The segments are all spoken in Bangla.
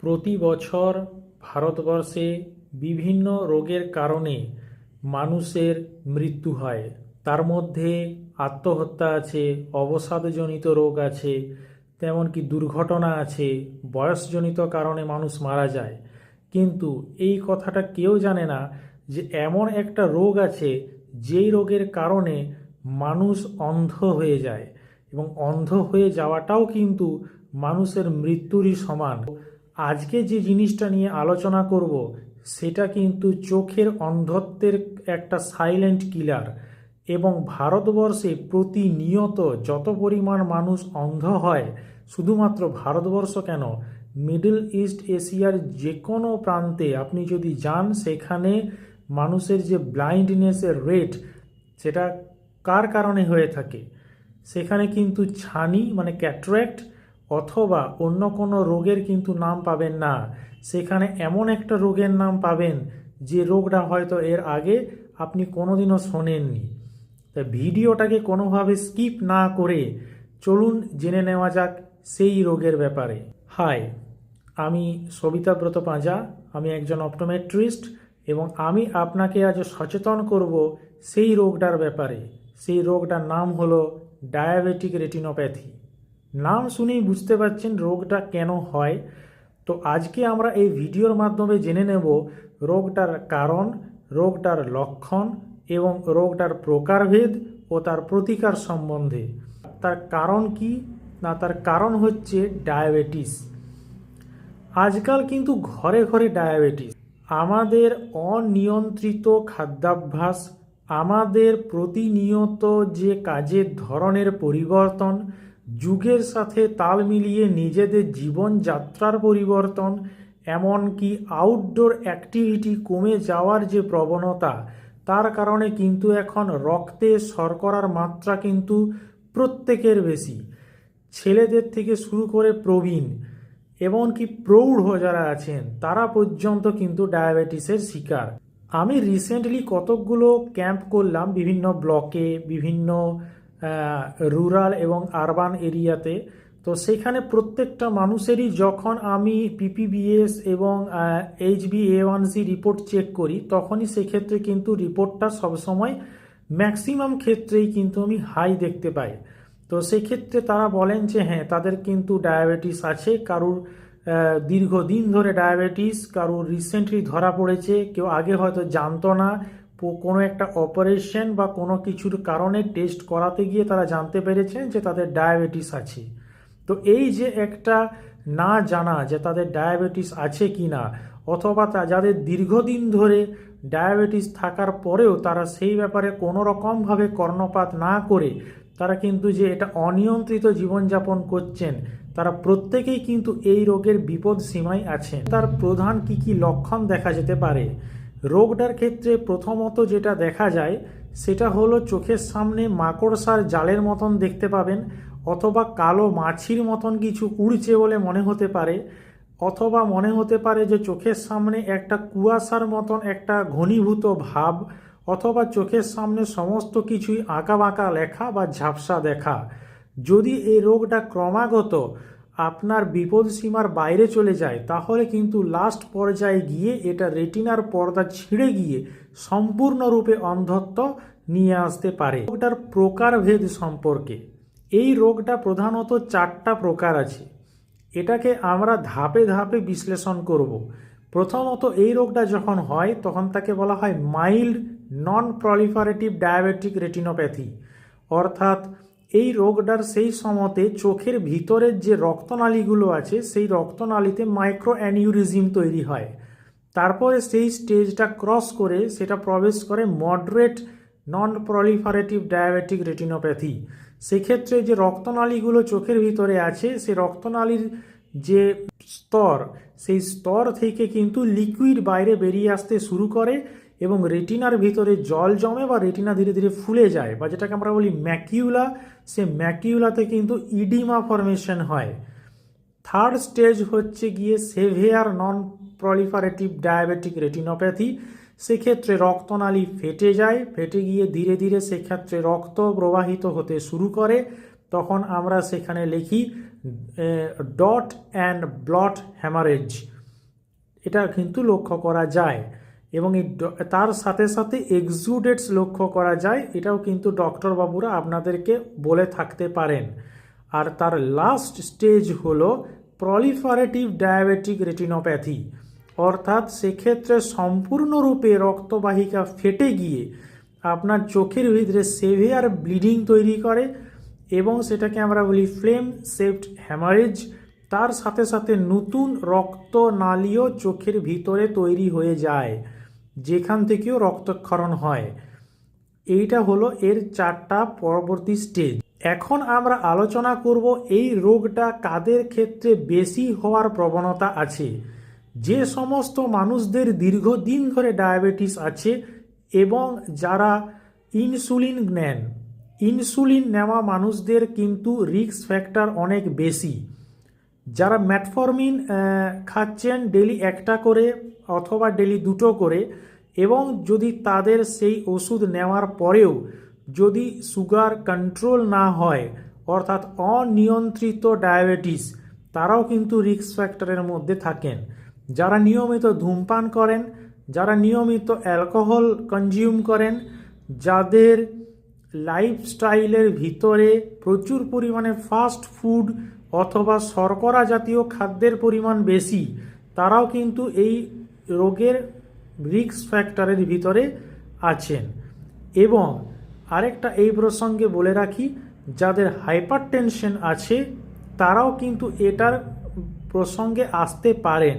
প্রতি বছর ভারতবর্ষে বিভিন্ন রোগের কারণে মানুষের মৃত্যু হয়। তার মধ্যে আত্মহত্যা আছে, অবসাদজনিত রোগ আছে, তেমনকি দুর্ঘটনা আছে, বয়সজনিত কারণে মানুষ মারা যায়। কিন্তু এই কথাটা কেউ জানে না যে এমন একটা রোগ আছে যেই রোগের কারণে মানুষ অন্ধ হয়ে যায়, এবং অন্ধ হয়ে যাওয়াটাও কিন্তু মানুষের মৃত্যুরই সমান। আজকে যে জিনিসটা নিয়ে আলোচনা করব সেটা কিন্তু চোখের অন্ধত্বের একটা সাইলেন্ট কিলার, এবং ভারতবর্ষে প্রতিনিয়ত যত পরিমাণ মানুষ অন্ধ হয়, শুধুমাত্র ভারতবর্ষ কেন, মিডল ইস্ট এশিয়ার যে কোনো প্রান্তে আপনি যদি যান, সেখানে মানুষের যে ব্লাইন্ডনেসের রেট, সেটা কার কারণে হয়ে থাকে? সেখানে কিন্তু ছানি মানে ক্যাট্রাক্ট অথবা অন্য কোনো রোগের কিন্তু নাম পাবেন না। সেখানে এমন একটা রোগের নাম পাবেন যে রোগটা হয়তো এর আগে আপনি কোনোদিনও শোনেননি। তা ভিডিওটাকে কোনোভাবে স্কিপ না করে চলুন জেনে নেওয়া যাক সেই রোগের ব্যাপারে। হাই, আমি সবিতাব্রত পাঁজা, আমি একজন অপটোমেট্রিস্ট, এবং আমি আপনাকে আজ সচেতন করব সেই রোগটার ব্যাপারে। সেই রোগটার নাম হলো ডায়াবেটিক রেটিনোপ্যাথি। নাম শুনেই বুঝতে পারছেন রোগটা কেন হয়। তো আজকে আমরা এই ভিডিওর মাধ্যমে জেনে নেব রোগটার কারণ, রোগটার লক্ষণ এবং রোগটার প্রকারভেদ ও তার প্রতিকার সম্বন্ধে। তার কারণ কি না, তার কারণ হচ্ছে ডায়াবেটিস। আজকাল কিন্তু ঘরে ঘরে ডায়াবেটিস। আমাদের অনিয়ন্ত্রিত খাদ্যাভ্যাস, আমাদের প্রতিনিয়ত যে কাজের ধরনের পরিবর্তন, যুগের সাথে তাল মিলিয়ে নিজেদের জীবনযাত্রার পরিবর্তন, এমনকি আউটডোর অ্যাক্টিভিটি কমে যাওয়ার যে প্রবণতা, তার কারণে কিন্তু এখন রক্তে শর্করার মাত্রা কিন্তু প্রত্যেকের বেশি। ছেলেদের থেকে শুরু করে প্রবীণ, এমনকি প্রৌঢ় যারা আছেন তারা পর্যন্ত কিন্তু ডায়াবেটিসের শিকার। আমি রিসেন্টলি কতকগুলো ক্যাম্প করলাম বিভিন্ন ব্লকে, বিভিন্ন রুরাল এবং আরবান এরিয়াতে। তো সেখানে প্রত্যেকটা মানুষেরই যখন আমি পিপিবিএস এবং HbA1c রিপোর্ট চেক করি, তখনই সেক্ষেত্রে কিন্তু রিপোর্টটা সবসময় ম্যাক্সিমাম ক্ষেত্রেই কিন্তু আমি হাই দেখতে পাই। তো সেক্ষেত্রে তারা বলেন যে হ্যাঁ, তাদের কিন্তু ডায়াবেটিস আছে। কারুর দীর্ঘদিন ধরে ডায়াবেটিস, কারুর রিসেন্টলি ধরা পড়েছে, কেউ আগে হয়তো জানতো না, কোনো একটা অপারেশন বা কোনো কিছুর কারণে টেস্ট করাতে গিয়ে তারা জানতে পেরেছেন যে তাদের ডায়াবেটিস আছে। তো এই যে একটা না জানা যে তাদের ডায়াবেটিস আছে কি না, অথবা যাদের দীর্ঘদিন ধরে ডায়াবেটিস থাকার পরেও তারা সেই ব্যাপারে কোনো রকমভাবে কর্ণপাত না করে তারা কিন্তু যে এটা অনিয়ন্ত্রিত জীবনযাপন করছেন, তারা প্রত্যেকেই কিন্তু এই রোগের বিপদ সীমায় আছেন। তার প্রধান কি কি লক্ষণ দেখা যেতে পারে? রোগটার ক্ষেত্রে প্রথমত যেটা দেখা যায় সেটা হলো চোখের সামনে মাকড়সার জালের মতন দেখতে পাবেন, অথবা কালো মাছির মতন কিছু উড়ছে বলে মনে হতে পারে, অথবা মনে হতে পারে যে চোখের সামনে একটা কুয়াশার মতন একটা ঘনীভূত ভাব, অথবা চোখের সামনে সমস্ত কিছুই আঁকা বাঁকা লেখা বা ঝাপসা দেখা। যদি এই রোগটা ক্রমাগত আপনার বিপদসীমার বাইরে চলে যায়, তাহলে কিন্তু লাস্ট পর্যায়ে গিয়ে এটা রেটিনার পর্দা ছিঁড়ে গিয়ে সম্পূর্ণরূপে অন্ধত্ব নিয়ে আসতে পারে। রোগটার প্রকারভেদ সম্পর্কে, এই রোগটা প্রধানত 4টা প্রকার আছে। এটাকে আমরা ধাপে ধাপে বিশ্লেষণ করব। প্রথমত, এই রোগটা যখন হয় তখন তাকে বলা হয় মাইল্ড নন প্রলিফারেটিভ ডায়াবেটিক রেটিনোপ্যাথি, অর্থাৎ এই রোগটার সেই সময়তে চোখের ভিতরের যে রক্তনালীগুলো আছে সেই রক্তনালীতে মাইক্রো অ্যানিউরিজম তৈরি হয়। তারপরে সেই স্টেজটা ক্রস করে সেটা প্রবেশ করে মডারেট নন প্রলিফারেটিভ ডায়াবেটিক রেটিনোপ্যাথি। সেক্ষেত্রে যে রক্তনালীগুলো চোখের ভিতরে আছে, সেই রক্তনালীর যে স্তর, সেই স্তর থেকে কিন্তু লিকুইড বাইরে বেরিয়ে আসতে শুরু করে এবং রেটিনার ভিতরে জল জমে বা রেটিনা ধীরে ধীরে ফুলে যায়, বা যেটাকে আমরা বলি ম্যাকিউলা। সে ম্যাকিউলাতে কিন্তু ইডিমা ফর্মেশন হয়। থার্ড স্টেজ হচ্ছে গিয়ে সেভিয়ার নন প্রলিফারেটিভ ডায়াবেটিক রেটিনোপ্যাথি। সেক্ষেত্রে রক্তনালী ফেটে যায়, ফেটে গিয়ে ধীরে ধীরে সেক্ষেত্রে রক্ত প্রবাহিত হতে শুরু করে। তখন আমরা সেখানে লিখি ডট অ্যান্ড ব্লট হ্যামারেজ, এটা কিন্তু লক্ষ্য করা যায়। এবং তার সাথে সাথে এক্সুডেটস লক্ষ্য করা যায়, এটাও কিন্তু ডক্টরবাবুরা আপনাদেরকে বলে থাকতে পারেন। আর তার লাস্ট স্টেজ হলো প্রলিফারেটিভ ডায়াবেটিক রেটিনোপ্যাথি, অর্থাৎ সেক্ষেত্রে সম্পূর্ণরূপে রক্তবাহিকা ফেটে গিয়ে আপনার চোখের ভিতরে সেভিয়ার ব্লিডিং তৈরি করে এবং সেটাকে আমরা বলি ফ্লেম শেপড হ্যামারেজ। তার সাথে সাথে নতুন রক্তনালীও চোখের ভিতরে তৈরি হয়ে যায়, যেখান থেকেও রক্তক্ষরণ হয়। এইটা হলো এর 4টা পরবর্তী স্টেজ। এখন আমরা আলোচনা করব এই রোগটা কাদের ক্ষেত্রে বেশি হওয়ার প্রবণতা আছে। যে সমস্ত মানুষদের দীর্ঘদিন ধরে ডায়াবেটিস আছে এবং যারা ইনসুলিন নেন, ইনসুলিন নেওয়া মানুষদের কিন্তু রিস্ক ফ্যাক্টর অনেক বেশি। যারা ম্যাটফরমিন খাচ্ছেন ডেলি 1টা করে অথবা ডেলি 2টো করে, এবং যদি তাদের সেই ওষুধ নেওয়ার পরেও যদি সুগার কন্ট্রোল না হয়, অর্থাৎ অনিয়ন্ত্রিত ডায়াবেটিস, তারাও কিন্তু রিস্ক ফ্যাক্টরের মধ্যে থাকেন। যারা নিয়মিত ধূমপান করেন, যারা নিয়মিত অ্যালকোহল কনজিউম করেন, যাদের লাইফস্টাইলের ভিতরে প্রচুর পরিমাণে ফাস্ট ফুড অথবা শর্করা জাতীয় খাদ্যের পরিমাণ বেশি, তারাও কিন্তু এই রোগের রিস্ক ফ্যাক্টরের ভিতরে আছেন। এবং আরেকটা এই প্রসঙ্গে বলে রাখি, যাদের হাইপারটেনশন আছে তারাও কিন্তু এটার প্রসঙ্গে আসতে পারেন।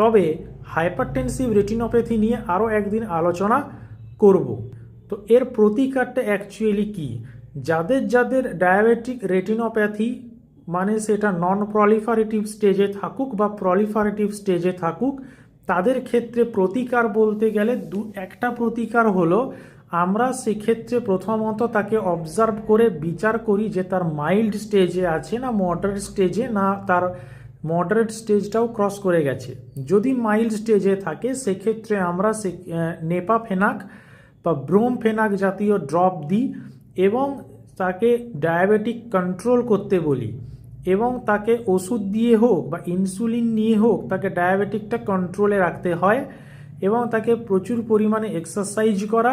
তবে হাইপারটেনসিভ রেটিনোপ্যাথি নিয়ে আরও একদিন আলোচনা করব। তো এর প্রতিকারটা অ্যাকচুয়ালি কি? যাদের যাদের ডায়াবেটিক রেটিনোপ্যাথি, মানে সেটা নন প্রলিফারেটিভ স্টেজে থাকুক বা প্রলিফারেটিভ স্টেজে থাকুক, তাদের ক্ষেত্রে প্রতিকার বলতে গেলে একটা প্রতিকার হলো আমরা সেক্ষেত্রে প্রথমত তাকে অবজার্ভ করে বিচার করি যে তার মাইল্ড স্টেজে আছে না মডারেট স্টেজে, না তার মডারেট স্টেজটাও ক্রস করে গেছে। যদি মাইল্ড স্টেজে থাকে সেক্ষেত্রে আমরা নেপাফেনাক বা ব্রোমফেনাক জাতীয় ড্রপ দিই এবং তাকে ডায়াবেটিক কন্ট্রোল করতে বলি, এবং তাকে ওষুধ দিয়ে হোক বা ইনসুলিন নিয়ে হোক তাকে ডায়াবেটিকটা কন্ট্রোলে রাখতে হয়, এবং তাকে প্রচুর পরিমাণে এক্সারসাইজ করা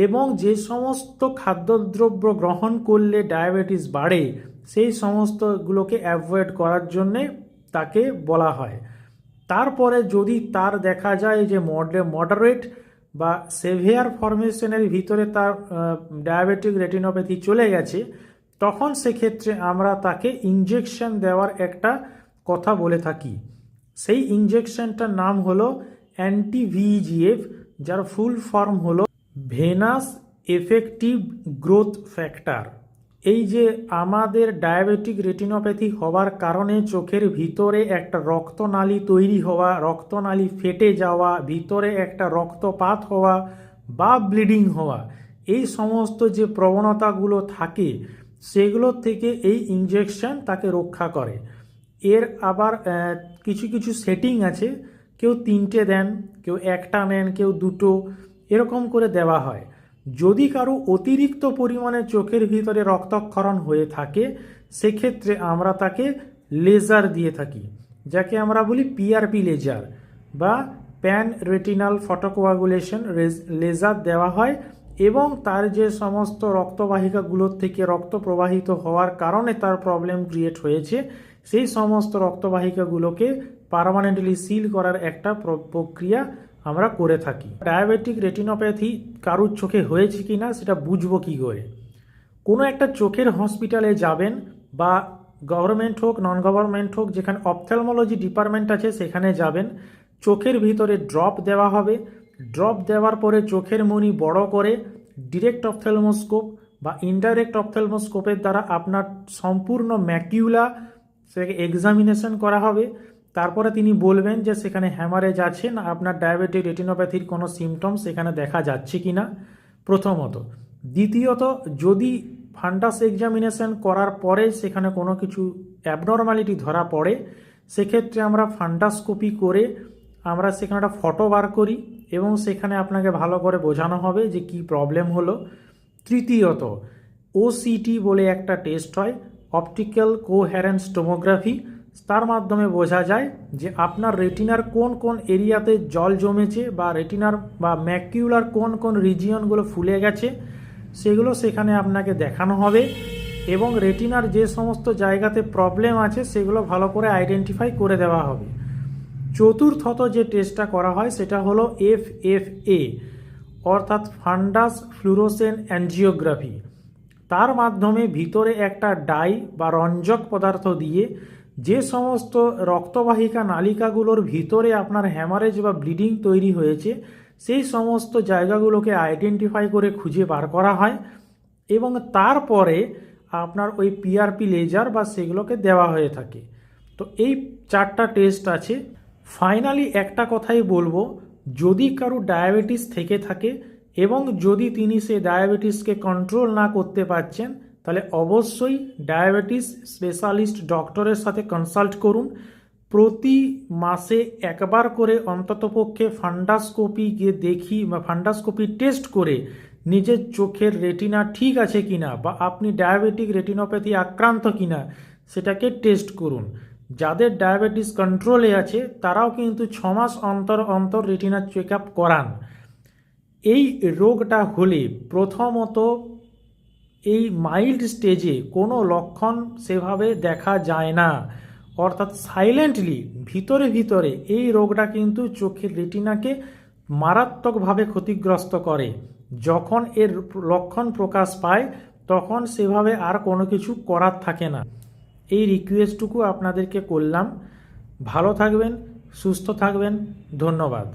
এবং যে সমস্ত খাদ্যদ্রব্য গ্রহণ করলে ডায়াবেটিস বাড়ে সেই সমস্তগুলোকে অ্যাভয়েড করার জন্যে তাকে বলা হয়। তারপরে যদি তার দেখা যায় যে মডারেট বা সেভিয়ার ফরমেশনের ভিতরে তার ডায়াবেটিক রেটিনোপ্যাথি চলে গেছে, তখন সেক্ষেত্রে আমরা তাকে ইনজেকশন দেওয়ার একটা কথা বলে থাকি। সেই ইনজেকশনটার নাম হলো অ্যান্টি-VEGF, যার ফুল ফর্ম হলো ভেনাস এফেক্টিভ গ্রোথ ফ্যাক্টর। এই যে আমাদের ডায়াবেটিক রেটিনোপ্যাথি হওয়ার কারণে চোখের ভিতরে একটা রক্তনালী তৈরি হওয়া, রক্তনালী ফেটে যাওয়া, ভিতরে একটা রক্তপাত হওয়া বা ব্লিডিং হওয়া, এই সমস্ত যে প্রবণতাগুলো থাকে সেগুলোর থেকে এই ইনজেকশন তাকে রক্ষা করে। এর আবার কিছু কিছু সেটিং আছে, কেউ 3টে দেন, কেউ 1টা নেন, কেউ 2টো, এরকম করে দেওয়া হয়। যদি কারো অতিরিক্ত পরিমাণে চোখের ভিতরে রক্তক্ষরণ হয়ে থাকে সেক্ষেত্রে আমরা তাকে লেজার দিয়ে থাকি, যাকে আমরা বলি PRP লেজার বা প্যান রেটিনাল ফটোকোয়াগুলেশন লেজার দেওয়া হয়, এবং তার যে সমস্ত রক্তবাহিকাগুলোর থেকে রক্ত প্রবাহিত হওয়ার কারণে তার প্রবলেম ক্রিয়েট হয়েছে সেই সমস্ত রক্তবাহিকাগুলোকে পার্মানেন্টলি সিল করার একটা প্রক্রিয়া আমরা করে থাকি। ডায়াবেটিক রেটিনোপ্যাথি কারুর চোখে হয়েছে কি না সেটা বুঝবো কী করে? কোনো একটা চোখের হসপিটালে যাবেন, বা গভর্নমেন্ট হোক নন গভর্নমেন্ট হোক, যেখানে অপথ্যালমোলজি ডিপার্টমেন্ট আছে সেখানে যাবেন, চোখের ভিতরে ড্রপ দেওয়া হবে। ড্রপ দেওয়ার পরে চোখের মণি বড় করে ডিরেক্ট অপথ্যালমোস্কোপ বা ইনডাইরেক্ট অপথ্যালমোস্কোপের দ্বারা আপনার সম্পূর্ণ ম্যাকিউলা সেটাকে এক্সামিনেশন করা হবে। তারপরে তিনি বলবেন যে সেখানে হ্যামারেজ আছে না আপনার ডায়াবেটিক রেটিনোপ্যাথির কোনো সিমটমস সেখানে দেখা যাচ্ছে কি না, প্রথমত। দ্বিতীয়ত, যদি ফান্ডাস এক্সামিনেশন করার পরে সেখানে কোনো কিছু অ্যাবনর্মালিটি ধরা পড়ে সেক্ষেত্রে আমরা ফান্ডাস্কোপি করে আমরা সেখানে একটা ফটো বার করি এবং সেখানে আপনাকে ভালো করে বোঝানো হবে যে কি প্রবলেম হলো। তৃতীয়ত, OCT বলে একটা টেস্ট হয়, অপটিক্যাল কোহেরেন্স টোমোগ্রাফি। তার মাধ্যমে বোঝা যায় যে আপনার রেটিনার কোন কোন এরিয়াতে জল জমেছে বা রেটিনার বা ম্যাকিউলার কোন কোন রিজিয়নগুলো ফুলে গেছে, সেগুলো সেখানে আপনাকে দেখানো হবে এবং রেটিনার যে সমস্ত জায়গাতে প্রবলেম আছে সেগুলো ভালো করে আইডেন্টিফাই করে দেওয়া হবে। চতুর্থত যে টেস্টটা করা হয় সেটা হলো FFA, অর্থাৎ ফান্ডাস ফ্লুরোসেন্ট অ্যাঞ্জিওগ্রাফি। তার মাধ্যমে ভিতরে একটা ডাই বা রঞ্জক পদার্থ দিয়ে যে সমস্ত রক্তবাহিকা নালিকাগুলোর ভিতরে আপনার হ্যামারেজ বা ব্লিডিং তৈরি হয়েছে সেই সমস্ত জায়গাগুলোকে আইডেন্টিফাই করে খুঁজে বার করা হয় এবং তারপরে আপনার ওই PRP লেজার বা সেগুলোকে দেওয়া হয়ে থাকে। তো এই 4টা টেস্ট আছে। ফাইনালি একটা কথাই বলবো, যদি কারো ডায়াবেটিস থেকে থাকে এবং যদি তিনি সেই ডায়াবেটিসকে কন্ট্রোল না করতে পারছেন, তাহলে অবশ্যই ডায়াবেটিস স্পেশালিস্ট ডক্টরের সাথে কনসাল্ট করুন। প্রতি মাসে একবার করে অন্ততপক্ষে ফান্ডাস্কোপি গিয়ে দেখি বা ফান্ডাস্কোপি টেস্ট করে নিজের চোখের রেটিনা ঠিক আছে কিনা বা আপনি ডায়াবেটিক রেটিনোপ্যাথি আক্রান্ত কিনা সেটাকে টেস্ট করুন। যাদের ডায়াবেটিস কন্ট্রোলে আছে তারাও কিন্তু 6 মাস অন্তর অন্তর রেটিনা চেক আপ করান। এই রোগটা হলে প্রথমত এই মাইল্ড স্টেজে কোনো লক্ষণ সেভাবে দেখা যায় না, অর্থাৎ সাইলেন্টলি ভিতরে ভিতরে এই রোগটা কিন্তু চোখের রেটিনাকে মারাত্মকভাবে ক্ষতিগ্রস্ত করে। যখন এর লক্ষণ প্রকাশ পায় তখন সেভাবে আর কোনো কিছু করার থাকে না। এই রিকোয়েস্টটুকু আপনাদেরকে করলাম। ভালো থাকবেন, সুস্থ থাকবেন, ধন্যবাদ।